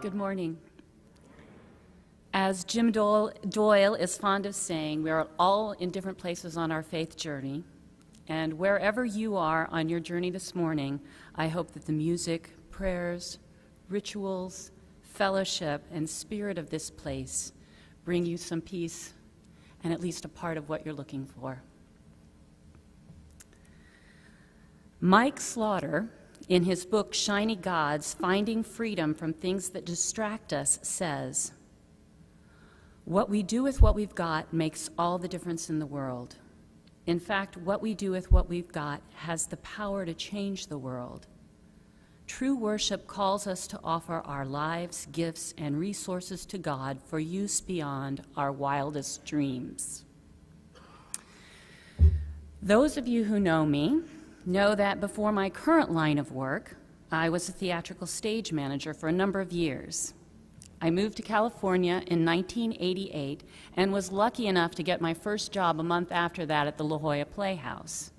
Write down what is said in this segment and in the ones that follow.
Good morning. As Jim Doyle is fond of saying, we are all in different places on our faith journey, and wherever you are on your journey this morning, I hope that the music, prayers, rituals, fellowship, and spirit of this place bring you some peace and at least a part of what you're looking for. Mike Slaughter, in his book, Shiny Gods, Finding Freedom from Things That Distract Us, says, "What we do with what we've got makes all the difference in the world. In fact, what we do with what we've got has the power to change the world. True worship calls us to offer our lives, gifts, and resources to God for use beyond our wildest dreams." Those of you who know me know that before my current line of work, I was a theatrical stage manager for a number of years. I moved to California in 1988 and was lucky enough to get my first job a month after that at the La Jolla Playhouse.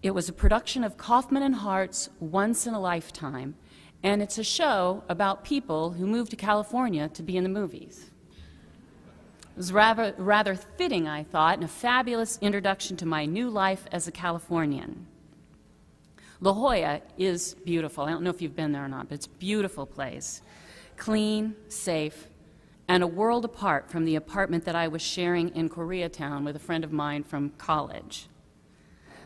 It was a production of Kaufman and Hart's Once in a Lifetime, and it's a show about people who moved to California to be in the movies. It was rather fitting, I thought, and a fabulous introduction to my new life as a Californian. La Jolla is beautiful. I don't know if you've been there or not, but it's a beautiful place. Clean, safe, and a world apart from the apartment that I was sharing in Koreatown with a friend of mine from college.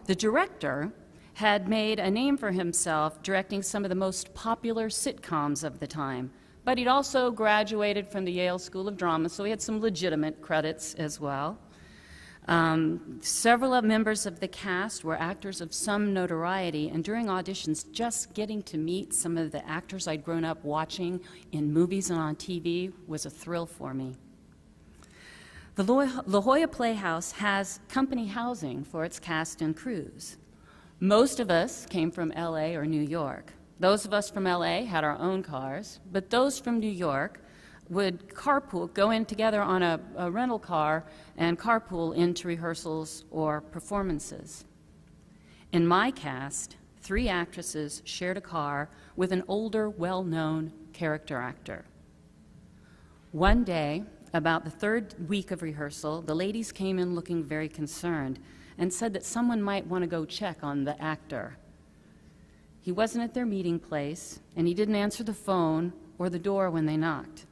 The director had made a name for himself directing some of the most popular sitcoms of the time, but he'd also graduated from the Yale School of Drama, so he had some legitimate credits as well. Several members of the cast were actors of some notoriety, and during auditions, just getting to meet some of the actors I'd grown up watching in movies and on TV was a thrill for me. The La Jolla Playhouse has company housing for its cast and crews. Most of us came from LA or New York. Those of us from LA had our own cars, but those from New York would carpool, go in together on a rental car and carpool into rehearsals or performances. In my cast, 3 actresses shared a car with an older, well-known character actor. One day, about the 3rd week of rehearsal, the ladies came in looking very concerned and said that someone might want to go check on the actor. He wasn't at their meeting place, and he didn't answer the phone or the door when they knocked.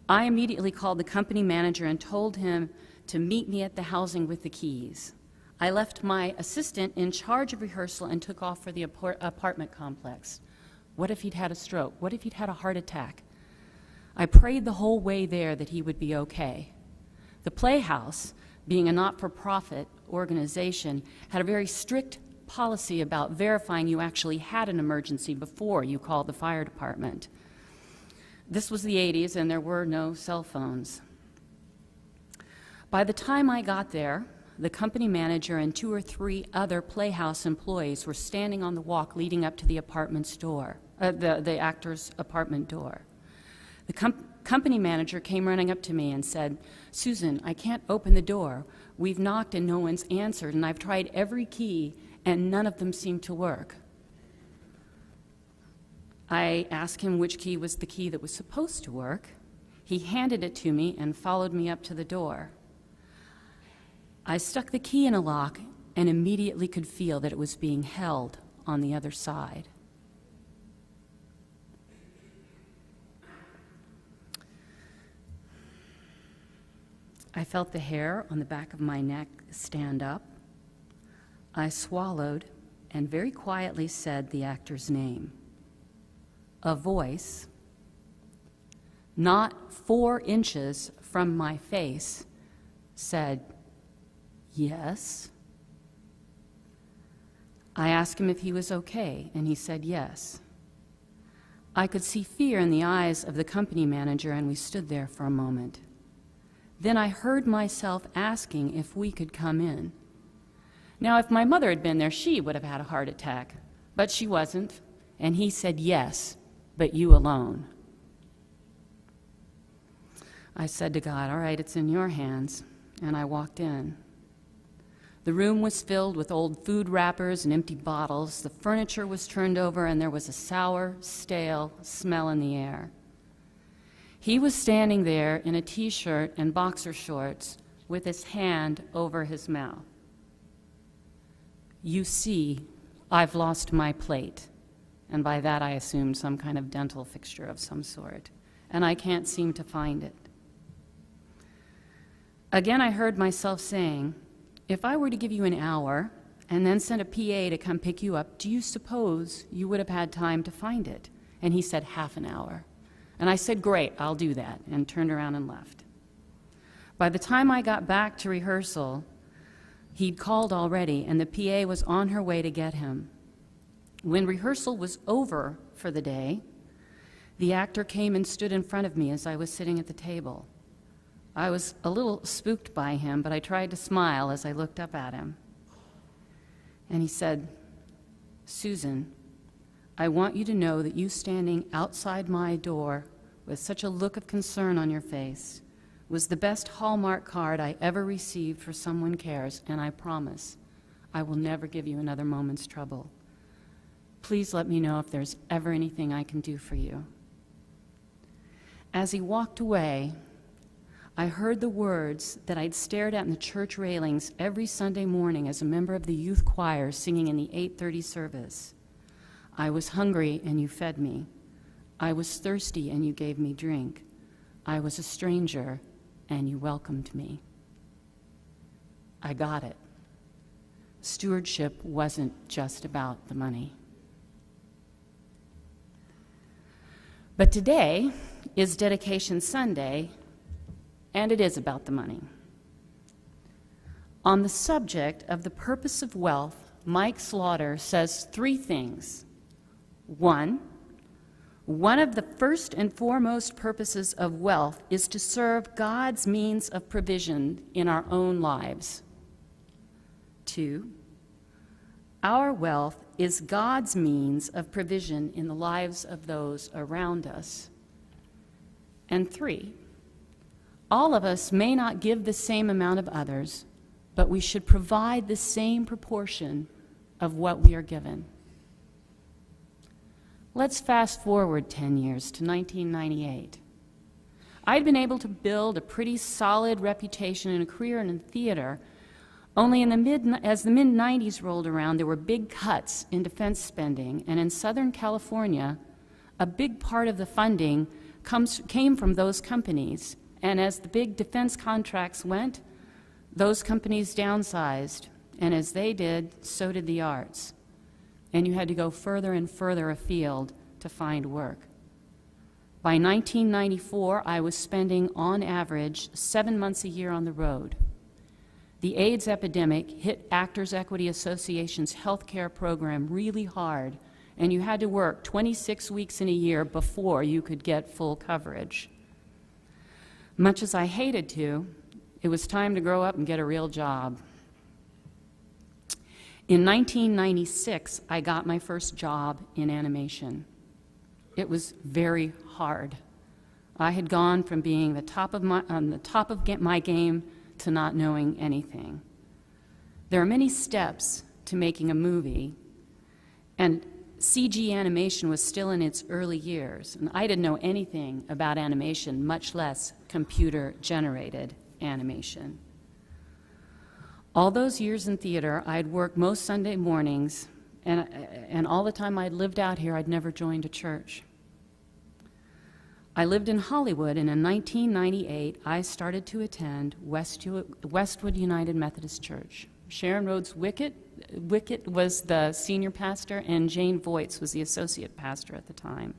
I immediately called the company manager and told him to meet me at the housing with the keys. I left my assistant in charge of rehearsal and took off for the apartment complex. What if he'd had a stroke? What if he'd had a heart attack? I prayed the whole way there that he would be okay. The Playhouse, being a not-for-profit organization, had a very strict policy about verifying you actually had an emergency before you called the fire department. This was the 80s, and there were no cell phones. By the time I got there, the company manager and 2 or 3 other Playhouse employees were standing on the walk leading up to the apartment's door, the actor's apartment door. The company manager came running up to me and said, "Susan, I can't open the door. We've knocked and no one's answered, and I've tried every key, and none of them seem to work." I asked him which key was the key that was supposed to work. He handed it to me and followed me up to the door. I stuck the key in a lock and immediately could feel that it was being held on the other side. I felt the hair on the back of my neck stand up. I swallowed and very quietly said the actor's name. A voice, not 4 inches from my face, said, "Yes." I asked him if he was okay, and he said yes. I could see fear in the eyes of the company manager, and we stood there for a moment. Then I heard myself asking if we could come in. Now, if my mother had been there, she would have had a heart attack, but she wasn't, and he said yes. But you alone. I said to God, "All right, it's in your hands," and I walked in. The room was filled with old food wrappers and empty bottles. The furniture was turned over, and there was a sour, stale smell in the air. He was standing there in a t-shirt and boxer shorts with his hand over his mouth. "You see, I've lost my plate." And by that I assumed some kind of dental fixture of some sort. And I can't seem to find it. Again, I heard myself saying, if I were to give you an hour and then send a PA to come pick you up, do you suppose you would have had time to find it? And he said, half an hour. And I said, great, I'll do that, and turned around and left. By the time I got back to rehearsal, he'd called already, and the PA was on her way to get him. When rehearsal was over for the day, the actor came and stood in front of me as I was sitting at the table. I was a little spooked by him, but I tried to smile as I looked up at him. And he said, "Susan, I want you to know that you standing outside my door with such a look of concern on your face was the best Hallmark card I ever received for Someone Cares, and I promise I will never give you another moment's trouble. Please let me know if there's ever anything I can do for you." As he walked away, I heard the words that I'd stared at in the church railings every Sunday morning as a member of the youth choir singing in the 8:30 service. "I was hungry and you fed me. I was thirsty and you gave me drink. I was a stranger and you welcomed me." I got it. Stewardship wasn't just about the money. But today is Dedication Sunday, and it is about the money. On the subject of the purpose of wealth, Mike Slaughter says three things. One of the first and foremost purposes of wealth is to serve God's means of provision in our own lives. Two, our wealth is God's means of provision in the lives of those around us. And three, all of us may not give the same amount of others, but we should provide the same proportion of what we are given. Let's fast forward 10 years to 1998. I'd been able to build a pretty solid reputation and a career in theater. Only as the mid-90s rolled around, there were big cuts in defense spending, and in Southern California, a big part of the funding came from those companies. And as the big defense contracts went, those companies downsized, and as they did, so did the arts. And you had to go further and further afield to find work. By 1994, I was spending, on average, 7 months a year on the road. The AIDS epidemic hit Actors Equity Association's healthcare program really hard, and you had to work 26 weeks in a year before you could get full coverage. Much as I hated to, it was time to grow up and get a real job. In 1996, I got my first job in animation. It was very hard. I had gone from being on the top of my game to not knowing anything. There are many steps to making a movie, and CG animation was still in its early years, and I didn't know anything about animation, much less computer-generated animation. All those years in theater, I'd worked most Sunday mornings, and all the time I'd lived out here, I'd never joined a church. I lived in Hollywood, and in 1998, I started to attend Westwood United Methodist Church. Sharon Rhodes Wickett was the senior pastor, and Jane Voights was the associate pastor at the time.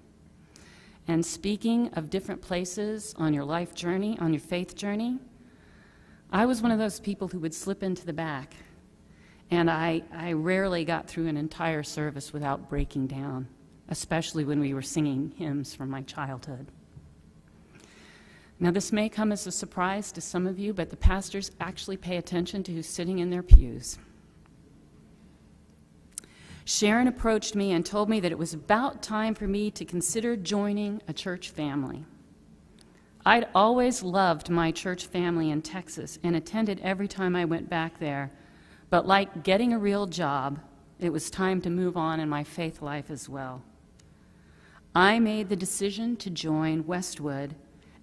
And speaking of different places on your life journey, on your faith journey, I was one of those people who would slip into the back, and I rarely got through an entire service without breaking down, especially when we were singing hymns from my childhood. Now, this may come as a surprise to some of you, but the pastors actually pay attention to who's sitting in their pews. Sharon approached me and told me that it was about time for me to consider joining a church family. I'd always loved my church family in Texas and attended every time I went back there, But like getting a real job, it was time to move on in my faith life as well. I made the decision to join Westwood,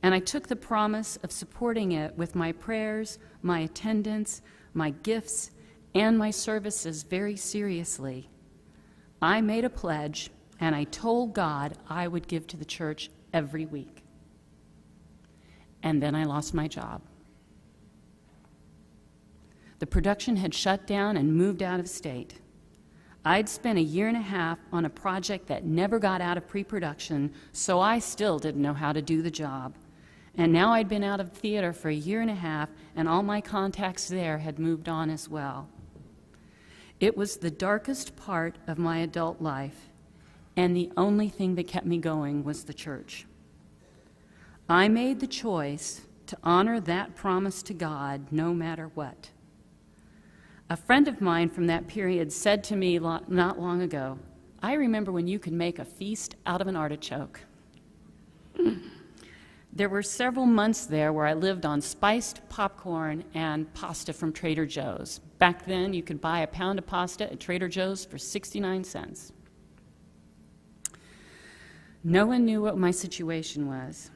and I took the promise of supporting it with my prayers, my attendance, my gifts, and my services very seriously. I made a pledge, and I told God I would give to the church every week. And then I lost my job. The production had shut down and moved out of state. I'd spent a year and a half on a project that never got out of pre-production, so I still didn't know how to do the job. And now I'd been out of theater for a year and a half, and all my contacts there had moved on as well. It was the darkest part of my adult life, and the only thing that kept me going was the church. I made the choice to honor that promise to God no matter what. A friend of mine from that period said to me not long ago, "I remember when you could make a feast out of an artichoke." There were several months there where I lived on spiced popcorn and pasta from Trader Joe's. Back then, you could buy a pound of pasta at Trader Joe's for 69 cents. No one knew what my situation was.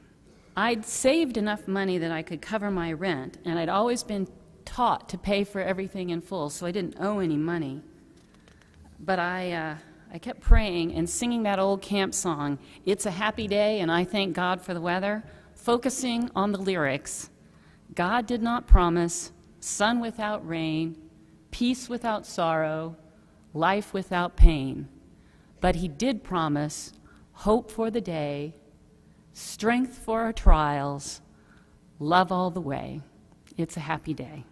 I'd saved enough money that I could cover my rent, and I'd always been taught to pay for everything in full, so I didn't owe any money. But I kept praying and singing that old camp song, "It's a Happy Day and I Thank God for the Weather," focusing on the lyrics. God did not promise sun without rain, peace without sorrow, life without pain. But he did promise hope for the day, strength for our trials, love all the way. It's a happy day.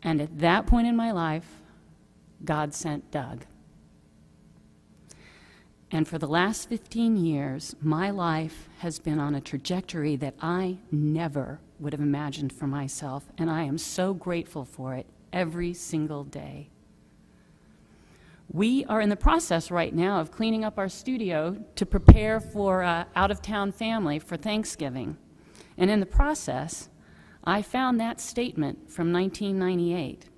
And at that point in my life, God sent Doug. And for the last 15 years, my life has been on a trajectory that I never would have imagined for myself, and I am so grateful for it every single day. We are in the process right now of cleaning up our studio to prepare for out-of-town family for Thanksgiving. And in the process, I found that statement from 1998.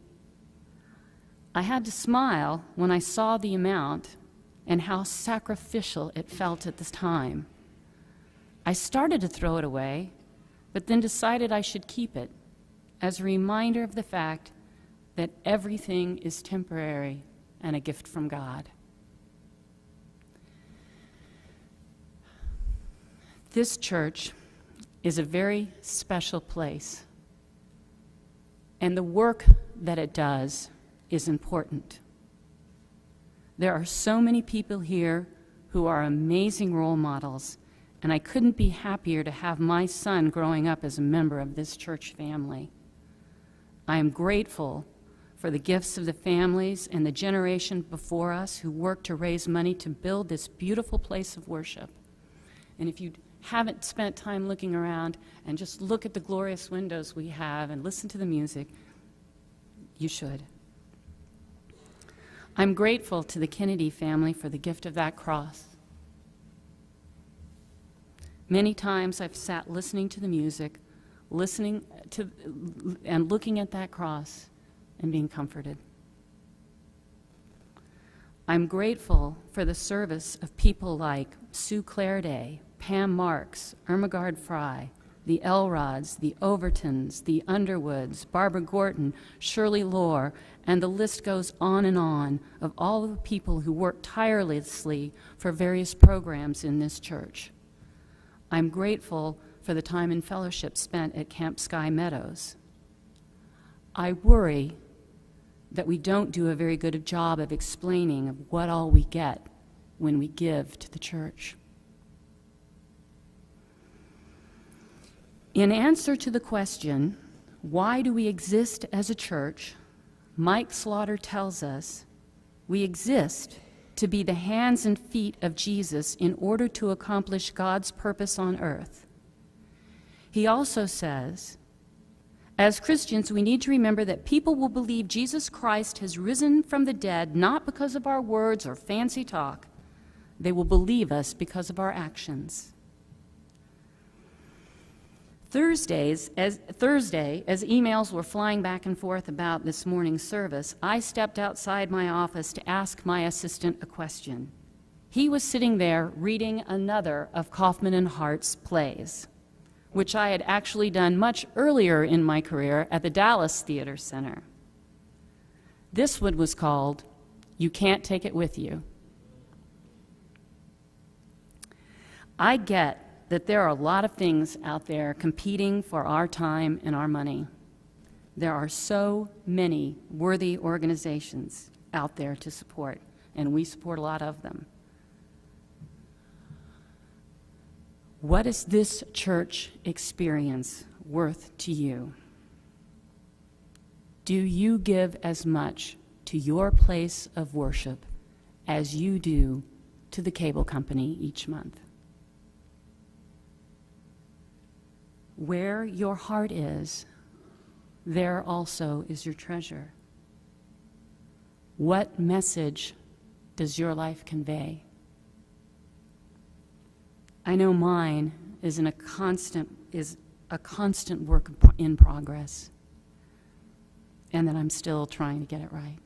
I had to smile when I saw the amount and how sacrificial it felt at this time. I started to throw it away, but then decided I should keep it as a reminder of the fact that everything is temporary and a gift from God. This church is a very special place, and the work that it does is important. There are so many people here who are amazing role models, and I couldn't be happier to have my son growing up as a member of this church family. I am grateful for the gifts of the families and the generation before us who worked to raise money to build this beautiful place of worship. And if you haven't spent time looking around and just look at the glorious windows we have and listen to the music, you should. I'm grateful to the Kennedy family for the gift of that cross. Many times I've sat listening to the music, listening to and looking at that cross and being comforted. I'm grateful for the service of people like Sue Claire Day, Pam Marks, Ermengarde Fry, the Elrods, the Overtons, the Underwoods, Barbara Gorton, Shirley Lohr, and the list goes on of all of the people who work tirelessly for various programs in this church. I'm grateful for the time and fellowship spent at Camp Sky Meadows. I worry that we don't do a very good job of explaining of what all we get when we give to the church. In answer to the question, why do we exist as a church, Mike Slaughter tells us, we exist to be the hands and feet of Jesus in order to accomplish God's purpose on earth. He also says, as Christians, we need to remember that people will believe Jesus Christ has risen from the dead not because of our words or fancy talk. They will believe us because of our actions. Thursday, as emails were flying back and forth about this morning's service, I stepped outside my office to ask my assistant a question. He was sitting there reading another of Kaufman and Hart's plays, which I had actually done much earlier in my career at the Dallas Theater Center. This one was called You Can't Take It With You. I get that there are a lot of things out there competing for our time and our money. There are so many worthy organizations out there to support, and we support a lot of them. What is this church experience worth to you? Do you give as much to your place of worship as you do to the cable company each month? Where your heart is, there also is your treasure. What message does your life convey? I know mine is a constant work in progress, and that I'm still trying to get it right.